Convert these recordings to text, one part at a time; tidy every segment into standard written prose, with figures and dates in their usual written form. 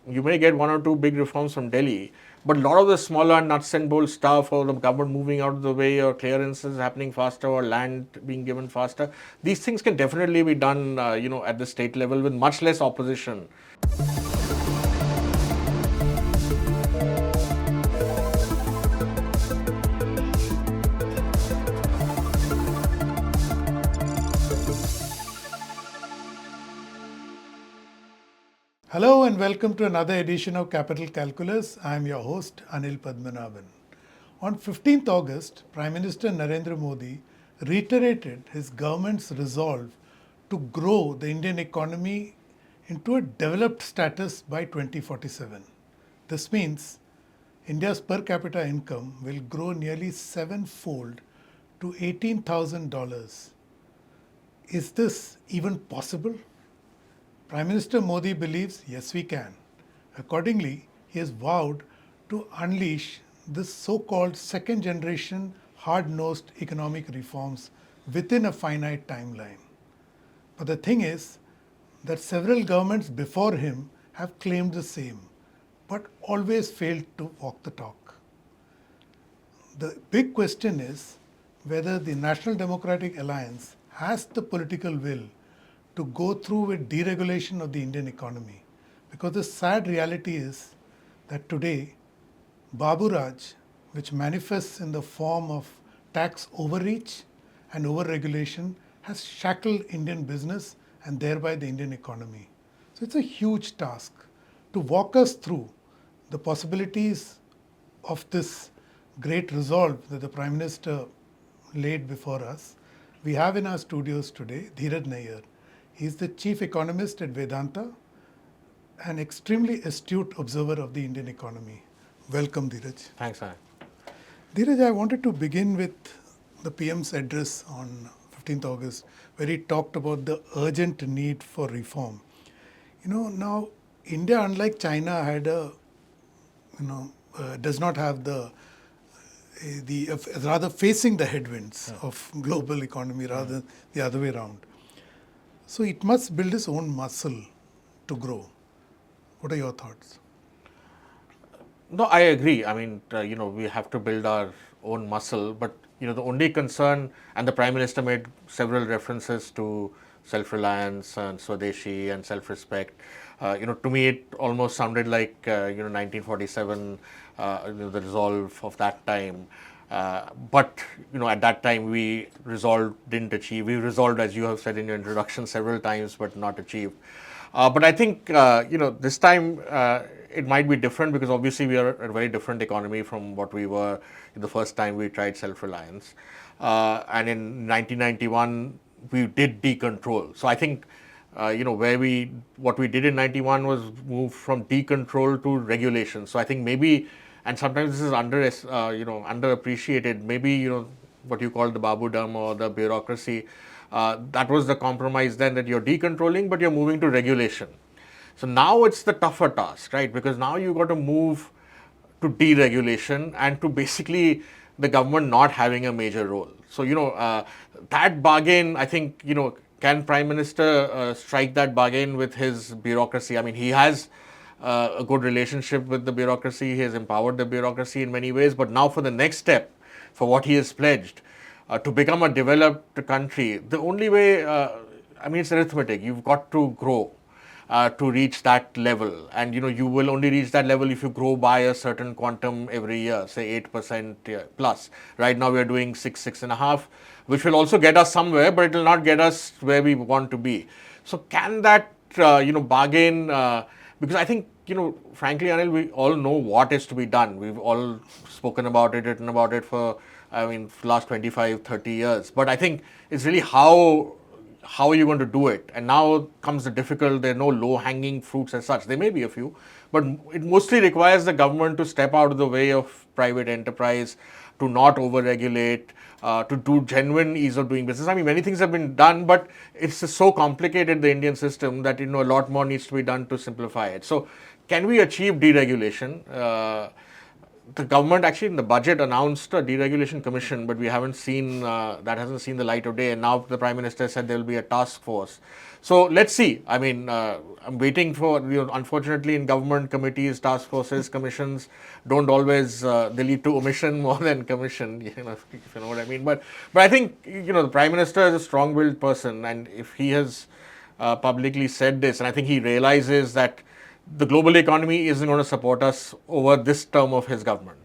you may get one or two big reforms from Delhi, but a lot of the smaller nuts and bolts stuff, or the government moving out of the way, or clearances happening faster, or land being given faster, these things can definitely be done, at the state level with much less opposition. Hello and welcome to another edition of Capital Calculus. I am your host Anil Padmanabhan. On 15th August, Prime Minister Narendra Modi reiterated his government's resolve to grow the Indian economy into a developed status by 2047. This means India's per capita income will grow nearly sevenfold to $18,000. Is this even possible? Prime Minister Modi believes yes, we can. Accordingly, he has vowed to unleash this so called second generation hard nosed economic reforms within a finite timeline. But the thing is that several governments before him have claimed the same, but always failed to walk the talk. The big question is whether the National Democratic Alliance has the political will to go through with deregulation of the Indian economy. Because the sad reality is that today, Babu Raj, which manifests in the form of tax overreach and overregulation, has shackled Indian business and thereby the Indian economy. So it's a huge task to walk us through the possibilities of this great resolve that the Prime Minister laid before us. We have in our studios today Dhiraj Nayyar. He is the chief economist at Vedanta, an extremely astute observer of the Indian economy. Welcome, Dhiraj. Thanks, Anand. Dhiraj, I wanted to begin with the PM's address on 15th August, where he talked about the urgent need for reform. Now India, unlike China, had does not have rather facing the headwinds of global economy rather than the other way around. So it must build its own muscle to grow. What are your thoughts? No, I agree. I mean, we have to build our own muscle, but the only concern, and the Prime Minister made several references to self-reliance and Swadeshi and self-respect. To me, it almost sounded like 1947, the resolve of that time. But at that time we didn't achieve. We resolved, as you have said in your introduction, several times, but not achieved. But I think this time it might be different because obviously we are a very different economy from what we were the first time we tried self-reliance. And in 1991 we did decontrol. So I think what we did in 91 was move from decontrol to regulation. So I think maybe, and sometimes this is underappreciated. Maybe what you call the Babudam or the bureaucracy. That was the compromise then, that you're decontrolling, but you're moving to regulation. So now it's the tougher task, right? Because now you've got to move to deregulation and to basically the government not having a major role. So that bargain, I think can Prime Minister strike that bargain with his bureaucracy? I mean, he has a good relationship with the bureaucracy. He has empowered the bureaucracy in many ways. But now for the next step, for what he has pledged, to become a developed country, the only way, it's arithmetic. You've got to grow to reach that level. And, you will only reach that level if you grow by a certain quantum every year, say 8% plus. Right now we are doing 6.5%, which will also get us somewhere, but it will not get us where we want to be. So can that, bargain, because I think, frankly, Anil, we all know what is to be done. We've all spoken about it, written about it for, last 25, 30 years. But I think it's really how are you going to do it? And now comes the difficult, there are no low-hanging fruits as such. There may be a few, but it mostly requires the government to step out of the way of private enterprise, to not over-regulate, to do genuine ease of doing business. I mean, many things have been done, but it's so complicated, the Indian system, that a lot more needs to be done to simplify it. So can we achieve deregulation? the government actually in the budget announced a deregulation commission, but we haven't seen, that hasn't seen the light of day. And now the Prime Minister said there will be a task force. So let's see. I mean, I'm waiting for, unfortunately in government committees, task forces, commissions don't always, they lead to omission more than commission, if you know what I mean. But I think, the Prime Minister is a strong-willed person, and if he has publicly said this, and I think he realizes that the global economy isn't going to support us over this term of his government.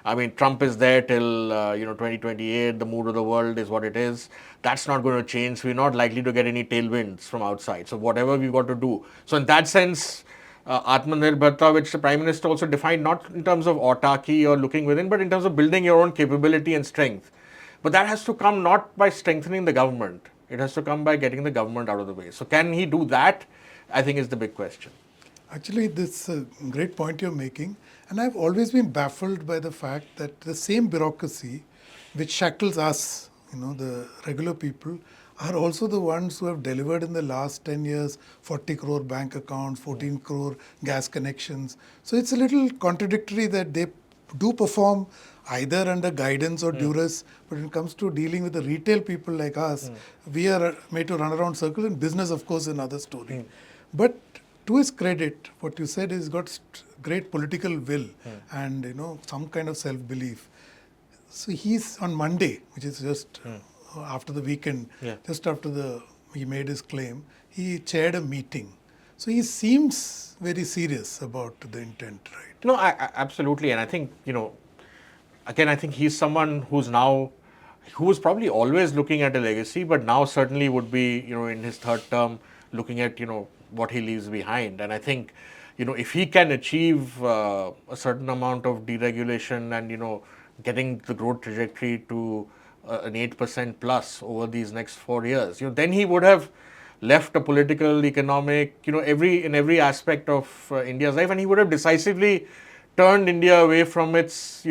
I mean, Trump is there till 2028. The mood of the world is what it is. That's not going to change. We're not likely to get any tailwinds from outside. So whatever we've got to do. So in that sense, Atmanirbharta, which the Prime Minister also defined not in terms of autarky or looking within, but in terms of building your own capability and strength. But that has to come not by strengthening the government. It has to come by getting the government out of the way. So can he do that? I think is the big question. Actually, this is a great point you're making. And I've always been baffled by the fact that the same bureaucracy which shackles us, the regular people, are also the ones who have delivered in the last 10 years 40 crore bank accounts, 14 crore gas connections. So it's a little contradictory that they do perform either under guidance or duress, but when it comes to dealing with the retail people like us, we are made to run around circles, and business, of course, is another story. But to his credit, what you said is got great political will and some kind of self-belief. So he's on Monday, which is just after the weekend, just after he made his claim, he chaired a meeting. So he seems very serious about the intent, right? No, absolutely, and I think again, I think he's someone who's probably always looking at a legacy, but now certainly would be in his third term looking at what he leaves behind. And I think, if he can achieve a certain amount of deregulation and, getting the growth trajectory to an 8% plus over these next 4 years, then he would have left a political, economic, in every aspect of India's life, and he would have decisively turned India away from its,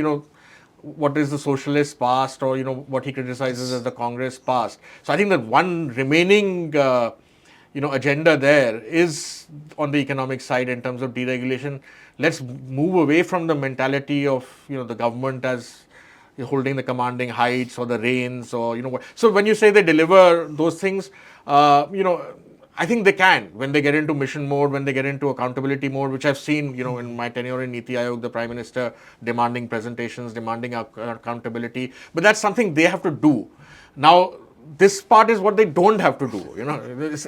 what is the socialist past, or, what he criticizes as the Congress past. So I think that one remaining agenda there is on the economic side in terms of deregulation. Let's move away from the mentality of the government as holding the commanding heights or the reins or what. So when you say they deliver those things, I think they can when they get into mission mode, when they get into accountability mode, which I've seen in my tenure in Niti Aayog, the Prime Minister demanding presentations, demanding accountability. But that's something they have to do. Now, this part is what they don't have to do.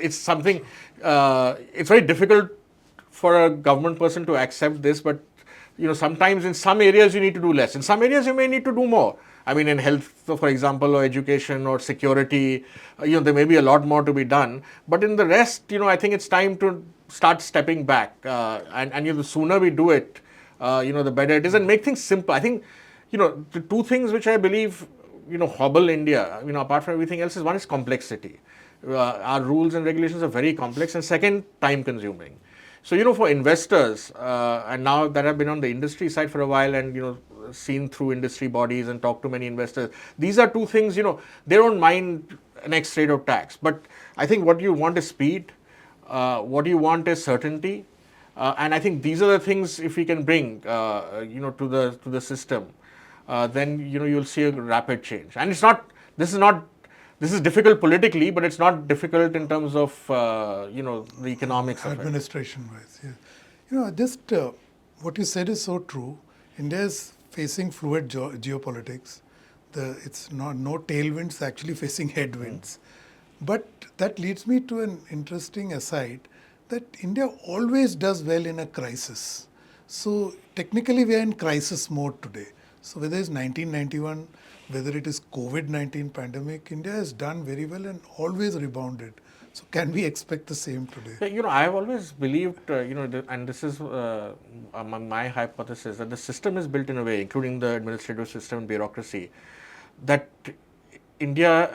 It's something, it's very difficult for a government person to accept this, but sometimes in some areas you need to do less. In some areas you may need to do more. I mean, in health, for example, or education or security, there may be a lot more to be done. But in the rest, I think it's time to start stepping back. And the sooner we do it, the better it is, and make things simple. I think, the two things which I believe hobble India, apart from everything else, is one is complexity. Our rules and regulations are very complex, and second, time consuming. So, for investors, and now that I've been on the industry side for a while and, seen through industry bodies and talked to many investors, these are two things, they don't mind an X rate of tax. But I think what you want is speed, what you want is certainty. And I think these are the things, if we can bring, to the system, then you'll see a rapid change. And this is difficult politically, but it's not difficult in terms of the economics of it. Administration wise, yeah. Just what you said is so true. India is facing fluid geopolitics. It's no tailwinds, actually facing headwinds. But that leads me to an interesting aside that India always does well in a crisis. So technically we are in crisis mode today. So whether it's 1991, whether it is COVID-19 pandemic, India has done very well and always rebounded. So can we expect the same today? I have always believed, and this is among my hypothesis, that the system is built in a way, including the administrative system and bureaucracy, that India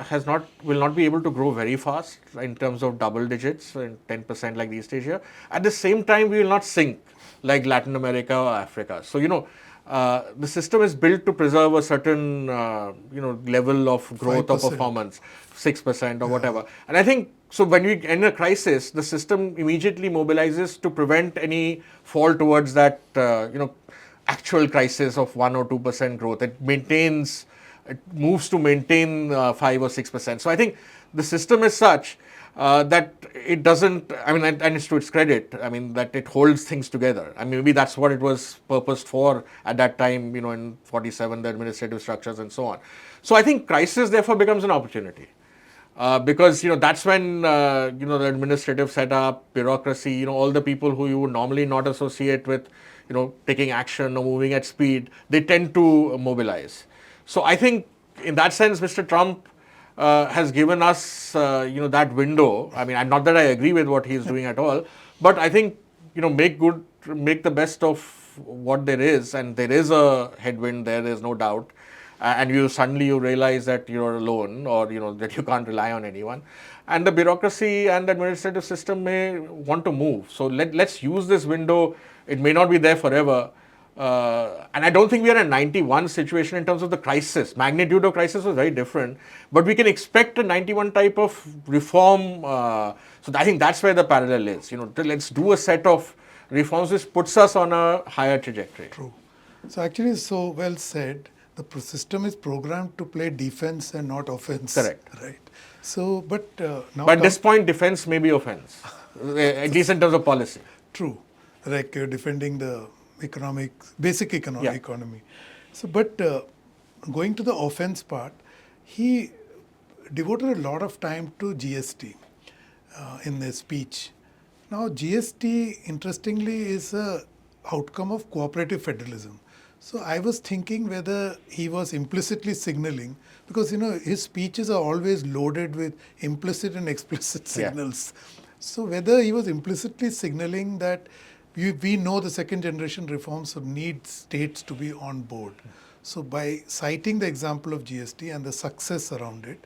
will not be able to grow very fast in terms of double digits, 10% like East Asia. At the same time, we will not sink like Latin America or Africa. So, the system is built to preserve a certain, level of growth 5%. or performance, 6% or whatever. And I think, so when we end a crisis, the system immediately mobilizes to prevent any fall towards that, actual crisis of 1 or 2% growth. It moves to maintain 5 or 6%. So I think the system is such that it doesn't, I mean, and it's to its credit, I mean, that it holds things together. I mean, maybe that's what it was purposed for at that time, in 47, the administrative structures and so on. So I think crisis therefore becomes an opportunity. Because that's when the administrative setup, bureaucracy, all the people who you would normally not associate with taking action or moving at speed, they tend to mobilize. So I think in that sense, Mr. Trump has given us that window. I mean, not that I agree with what he's doing at all, but I think make the best of what there is, and there is a headwind there. There's no doubt. And you realize that you're alone, or that you can't rely on anyone, and the bureaucracy and the administrative system may want to move. So let's use this window. It may not be there forever, and I don't think we are in a 91 situation in terms of the crisis. Magnitude of crisis was very different, but we can expect a 91 type of reform. So I think that's where the parallel is. Let's do a set of reforms which puts us on a higher trajectory. True. So actually, so well said. The system is programmed to play defense and not offense. Correct. Right. So, but now. But at this point, defense may be offense, at least in terms of policy. True. Like defending the basic economy. So, but going to the offense part, he devoted a lot of time to GST in his speech. Now, GST, interestingly, is a outcome of cooperative federalism. So I was thinking whether he was implicitly signaling, because his speeches are always loaded with implicit and explicit signals. Yeah. So whether he was implicitly signaling that we know the second generation reforms need states to be on board. So by citing the example of GST and the success around it,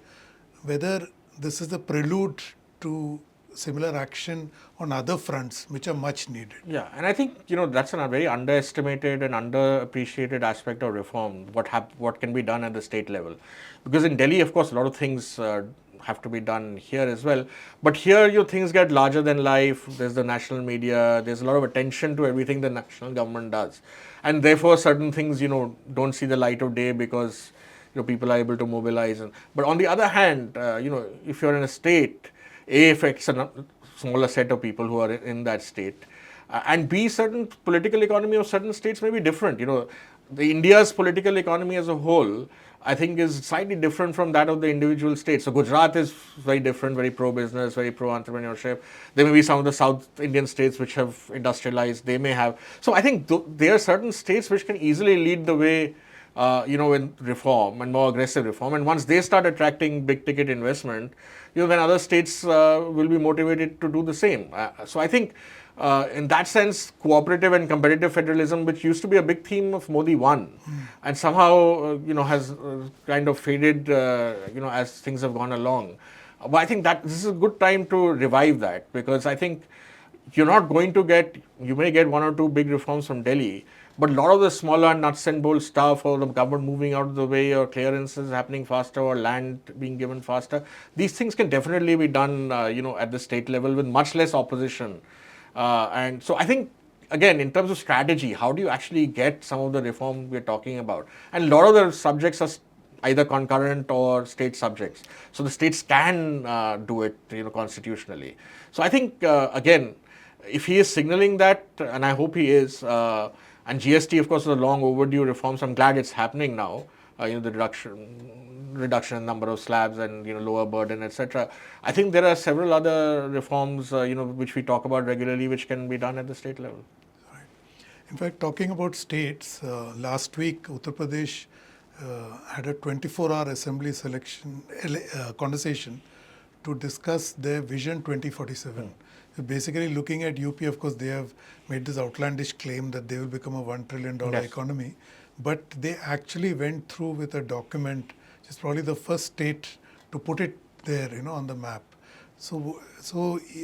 whether this is a prelude to similar action on other fronts which are much needed. Yeah, and I think that's a very underestimated and underappreciated aspect of reform. What can be done at the state level, because in Delhi, of course, a lot of things have to be done here as well. But here, things get larger than life. There's the national media. There's a lot of attention to everything the national government does, and therefore certain things don't see the light of day because people are able to mobilize. But on the other hand, if you're in a state, A, affects a smaller set of people who are in that state, and B, certain political economy of certain states may be different. The India's political economy as a whole, I think, is slightly different from that of the individual states. So Gujarat is very different, very pro-business, very pro-entrepreneurship. There may be some of the South Indian states which have industrialized. They may have. So I think there are certain states which can easily lead the way in reform and more aggressive reform. And once they start attracting big ticket investment, then other states will be motivated to do the same. So I think in that sense, cooperative and competitive federalism, which used to be a big theme of Modi 1, and somehow has kind of faded as things have gone along. But I think that this is a good time to revive that, because I think you may get 1 or 2 big reforms from Delhi, but a lot of the smaller nuts and bolts stuff, or the government moving out of the way, or clearances happening faster, or land being given faster, these things can definitely be done at the state level with much less opposition. And so I think, again, in terms of strategy, how do you actually get some of the reform we're talking about? And a lot of the subjects are either concurrent or state subjects. So the states can do it constitutionally. So I think, again, if he is signaling that, and I hope he is, and GST, of course, is a long overdue reform, so I'm glad it's happening now. The reduction in number of slabs and lower burden, etc. I think there are several other reforms which we talk about regularly, which can be done at the state level. Right. In fact, talking about states, last week Uttar Pradesh had a 24-hour assembly conversation to discuss their Vision 2047. So basically, looking at UP, of course, they have made this outlandish claim that they will become a $1 trillion economy. But they actually went through with a document, which is probably the first state to put it there, on the map. So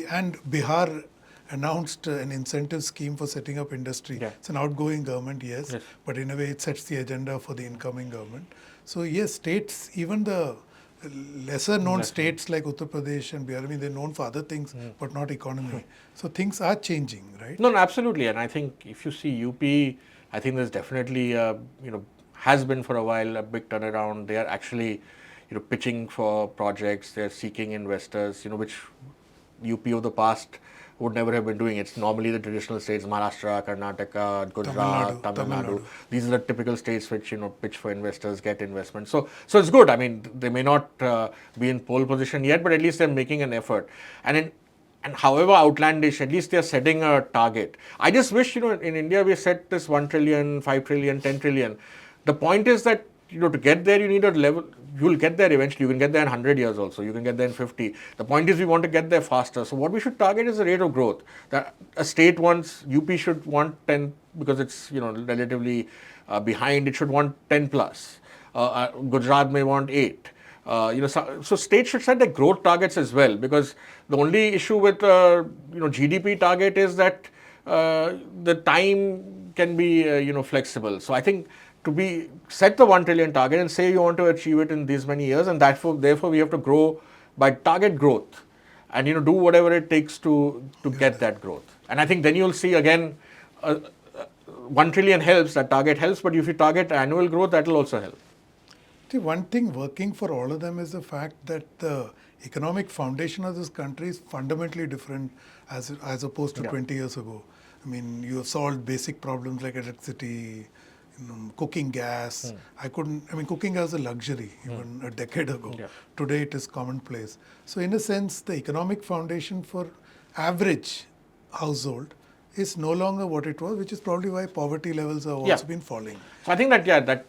and Bihar announced an incentive scheme for setting up industry. Yeah. It's an outgoing government, yes, but in a way it sets the agenda for the incoming government. So yes, states, even the lesser known states like Uttar Pradesh and Bihar, I mean, they're known for other things, but not economy. So things are changing, right? No, absolutely. And I think if you see UP, I think there's definitely, has been for a while a big turnaround. They are actually, pitching for projects. They're seeking investors, which UP of the past would never have been doing. It's normally the traditional states, Maharashtra, Karnataka, Gujarat, Tamil Tamil Nadu. Nadu. These are the typical states which, pitch for investors, get investment. So it's good. I mean, they may not be in pole position yet, but at least they're making an effort. And however outlandish, at least they're setting a target. I just wish, in India we set this 1 trillion, 5 trillion, 10 trillion. The point is that, to get there, you need a level. You'll get there eventually. You can get there in 100 years also. You can get there in 50. The point is we want to get there faster. So what we should target is the rate of growth. That a state wants, UP should want 10 because it's, relatively behind. It should want 10 plus. Gujarat may want 8. So states should set their growth targets as well, because the only issue with GDP target is that the time can be flexible. So I think to set the 1 trillion target and say you want to achieve it in these many years, and therefore we have to grow by target growth, and do whatever it takes to get that growth. And I think then you'll see again 1 trillion helps, that target helps, but if you target annual growth, that will also help. See, one thing working for all of them is the fact that the economic foundation of this country is fundamentally different as opposed to 20 years ago. I mean, you have solved basic problems like electricity, cooking gas. Cooking gas is a luxury even a decade ago. Today it is commonplace. So in a sense, the economic foundation for average household is no longer what it was, which is probably why poverty levels have also been falling. So I think that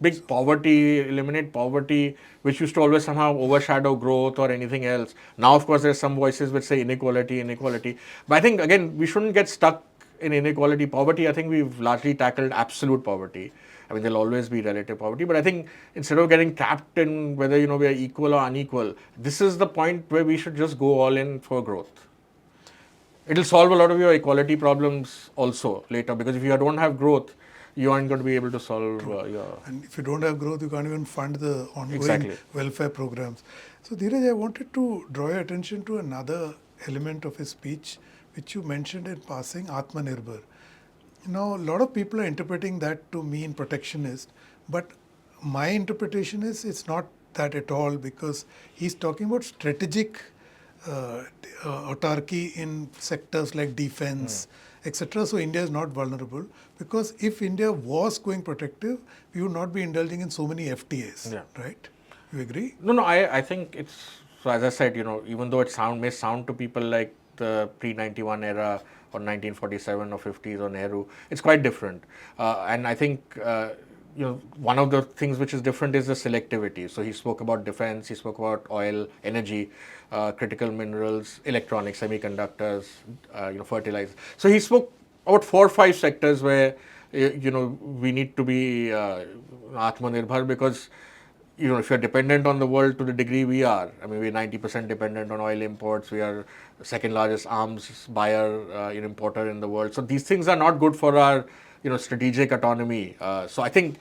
big poverty, eliminate poverty, which used to always somehow overshadow growth or anything else. Now, of course, there's some voices which say inequality. But I think, again, we shouldn't get stuck in inequality. Poverty, I think we've largely tackled absolute poverty. I mean, there'll always be relative poverty. But I think instead of getting trapped in whether, we are equal or unequal, this is the point where we should just go all in for growth. It'll solve a lot of your equality problems also later, because if you don't have growth, you aren't going to be able to solve your... And if you don't have growth, you can't even fund the ongoing welfare programs. So Dhiraj, I wanted to draw your attention to another element of his speech, which you mentioned in passing, Atmanirbhar. Now, a lot of people are interpreting that to mean protectionist, but my interpretation is it's not that at all, because he's talking about strategic autarky in sectors like defense, etc. So India is not vulnerable, because if India was going protective, we would not be indulging in so many FTAs, right? You agree? No, I think it's, so as I said, even though it may sound to people like the pre-91 era or 1947 or 50s or Nehru, it's quite different. And I think, one of the things which is different is the selectivity. So he spoke about defense, he spoke about oil, energy, critical minerals, electronics, semiconductors, fertilizers. So he spoke about 4 or 5 sectors where, we need to be Atmanirbhar, because, if you're dependent on the world to the degree we are, I mean, we're 90% dependent on oil imports, we are second largest arms buyer, importer in the world. So these things are not good for our, strategic autonomy. So I think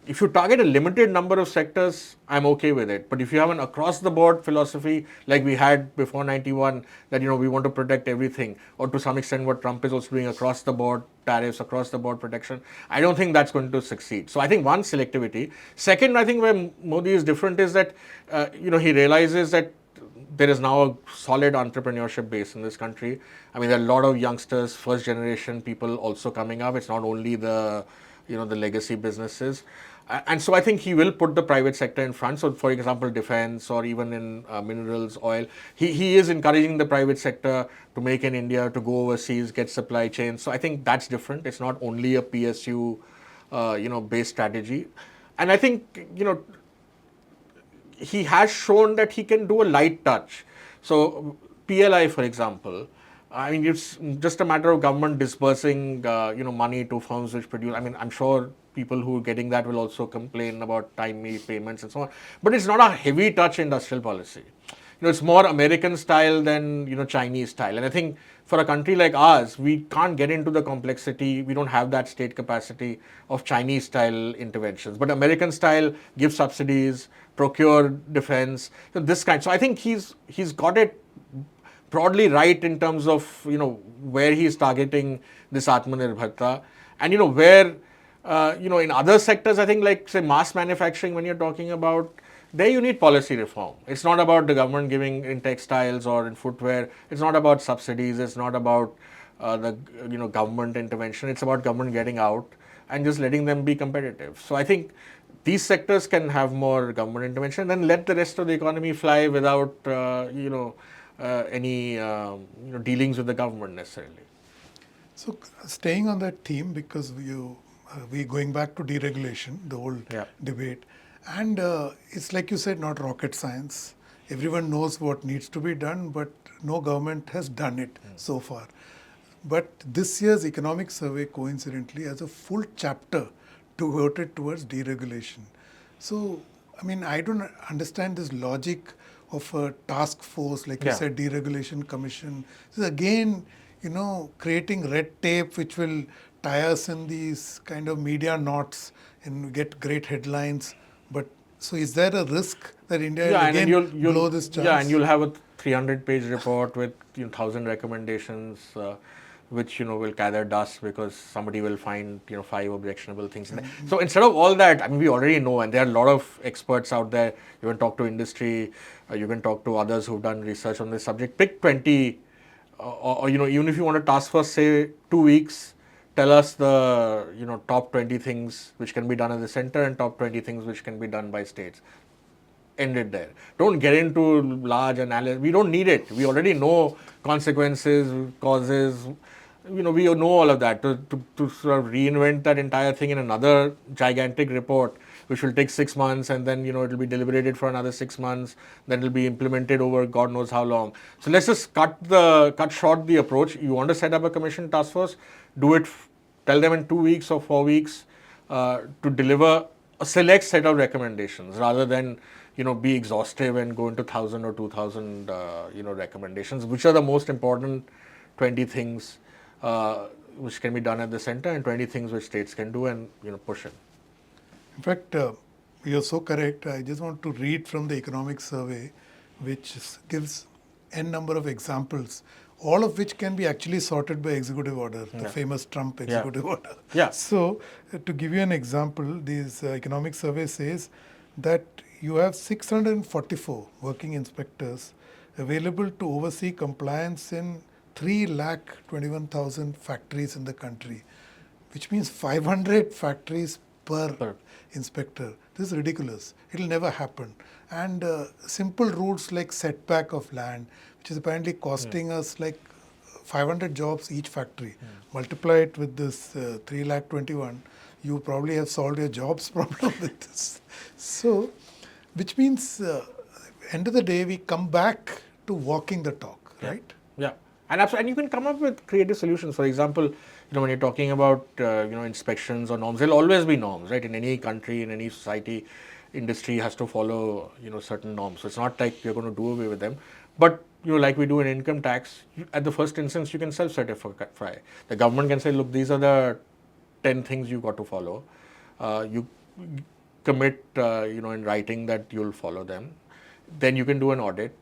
if you target a limited number of sectors, I'm okay with it. But if you have an across-the-board philosophy like we had before 91, that, we want to protect everything, or to some extent what Trump is also doing, across-the-board tariffs, across-the-board protection, I don't think that's going to succeed. So I think one, selectivity. Second, I think where Modi is different is that, he realizes that there is now a solid entrepreneurship base in this country. I mean, there are a lot of youngsters, first generation people also coming up. It's not only the, the legacy businesses. And so I think he will put the private sector in front. So, for example, defense or even in minerals, oil, he is encouraging the private sector to make in India, to go overseas, get supply chains. So I think that's different. It's not only a PSU, based strategy. And I think, he has shown that he can do a light touch. So PLI, for example, I mean, it's just a matter of government disbursing, money to firms which produce. I mean, I'm sure people who are getting that will also complain about timely payments and so on. But it's not a heavy touch industrial policy. It's more American style than, Chinese style. And I think for a country like ours, we can't get into the complexity. We don't have that state capacity of Chinese style interventions. But American style, give subsidies, procure defense, this kind. So I think he's got it broadly right in terms of, where he is targeting this Atmanirbharta. And, where, in other sectors, I think like, say, mass manufacturing, when you're talking about, there you need policy reform. It's not about the government giving in textiles or in footwear. It's not about subsidies. It's not about the, government intervention. It's about government getting out and just letting them be competitive. So I think these sectors can have more government intervention, then let the rest of the economy fly without, any dealings with the government necessarily. So staying on that theme, because we going back to deregulation, the whole Yeah. debate, and it's like you said, not rocket science. Everyone knows what needs to be done, but no government has done it so far. But this year's economic survey, coincidentally, has a full chapter devoted towards deregulation. So, I mean, I don't understand this logic of a task force, like you Yeah. said, deregulation commission. This is again, creating red tape which will tie us in these kind of media knots and get great headlines. But so, is there a risk that India will And then again you'll blow this chance? Yeah, and you'll have a 300-page report with 1,000 recommendations, which will gather dust because somebody will find 5 objectionable things in there. So instead of all that, I mean, we already know, and there are a lot of experts out there. You can talk to industry, you can talk to others who've done research on this subject. Pick 20, or even if you want a task force, say 2 weeks. Tell us the top 20 things which can be done at the center and top 20 things which can be done by states. End it there. Don't get into large analysis. We don't need it. We already know consequences, causes. We know all of that. To sort of reinvent that entire thing in another gigantic report, which will take 6 months, and then it'll be deliberated for another 6 months. Then it'll be implemented over God knows how long. So let's just cut short the approach. You want to set up a commission task force, do it. Tell them in 2 weeks or 4 weeks to deliver a select set of recommendations, rather than be exhaustive and go into 1,000 or 2,000 recommendations, which are the most important 20 things which can be done at the center, and 20 things which states can do, and push it. In fact, you're so correct. I just want to read from the economic survey, which gives n number of examples, all of which can be actually sorted by executive order, the famous Trump executive order. Yeah. So, to give you an example, this economic survey says that you have 644 working inspectors available to oversee compliance in 3,21,000 factories in the country, which means 500 factories per inspector. This is ridiculous. It will never happen. And simple rules like setback of land, which is apparently costing us like 500 jobs each factory. Multiply it with this 3,21,000, you probably have solved your jobs problem with this. So, which means end of the day, we come back to walking the talk, right? Yeah, and you can come up with creative solutions. For example, when you're talking about inspections or norms, there'll always be norms, right? In any country, in any society, industry has to follow certain norms. So it's not like you're going to do away with them. But like we do in income tax, at the first instance, you can self-certify. The government can say, look, these are the 10 things you've got to follow. You commit, in writing that you'll follow them. Then you can do an audit,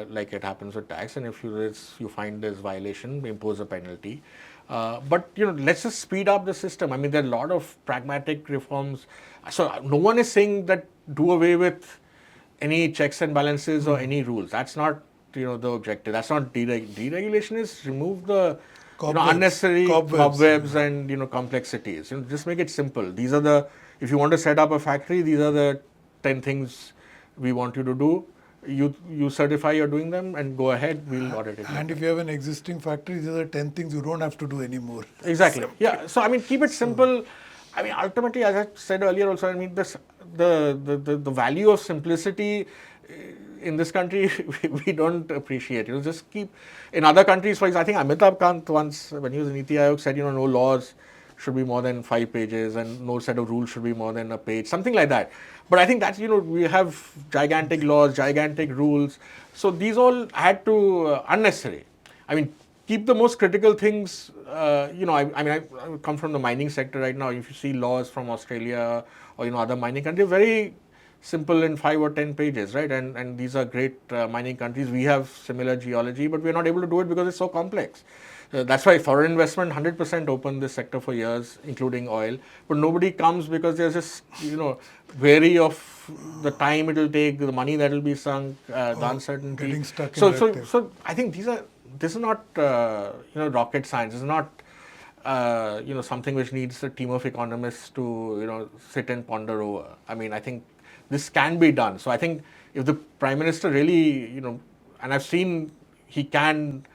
like it happens with tax, and if you find this violation, impose a penalty. But let's just speed up the system. I mean, there are a lot of pragmatic reforms. So no one is saying that do away with any checks and balances or any rules. That's not the objective. That's not deregulation. Is remove the unnecessary cobwebs and complexities. Just make it simple. These are if you want to set up a factory, these are the 10 things we want you to do. You certify you're doing them, and go ahead, we'll audit it. And if you have an existing factory, these are 10 things you don't have to do anymore. Exactly. Yeah. So I mean, keep it simple. I mean, ultimately, as I said earlier also, I mean, the value of simplicity in this country, we don't appreciate. Just keep, in other countries, for example, I think Amitabh Kant once, when he was in Niti Aayog, said, no laws should be more than 5 pages and no set of rules should be more than a page, something like that. But I think that's, we have gigantic laws, gigantic rules. So these all add to unnecessary. I mean, keep the most critical things, I come from the mining sector right now. If you see laws from Australia or, other mining countries, very simple in 5 or 10 pages, right? And these are great mining countries. We have similar geology, but we're not able to do it because it's so complex. That's why foreign investment 100% opened this sector for years, including oil. But nobody comes because they're just, wary of the time it will take, the money that will be sunk, the uncertainty. Getting stuck in So, red so, tape. so I think this is not, rocket science. It's not, something which needs a team of economists to, sit and ponder over. I mean, I think this can be done. So I think if the Prime Minister really, and I've seen he can,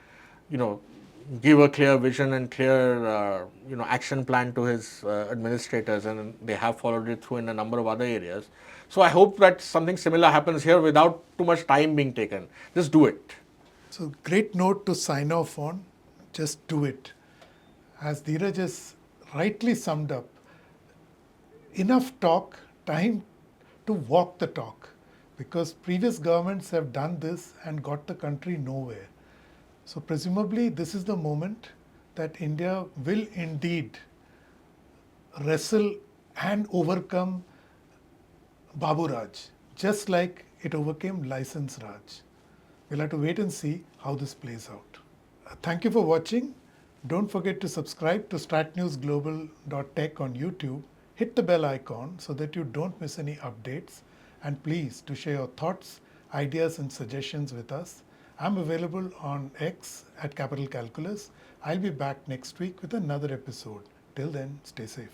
give a clear vision and clear, action plan to his administrators, and they have followed it through in a number of other areas. So I hope that something similar happens here without too much time being taken. Just do it. So, great note to sign off on. Just do it. As Dhiraj has rightly summed up, enough talk, time to walk the talk. Because previous governments have done this and got the country nowhere. So, presumably, this is the moment that India will indeed wrestle and overcome Babu Raj, just like it overcame License Raj. We'll have to wait and see how this plays out. Thank you for watching. Don't forget to subscribe to StratNewsGlobal.Tech on YouTube. Hit the bell icon so that you don't miss any updates. And please to share your thoughts, ideas and suggestions with us. I'm available on X at Capital Calculus. I'll be back next week with another episode. Till then, stay safe.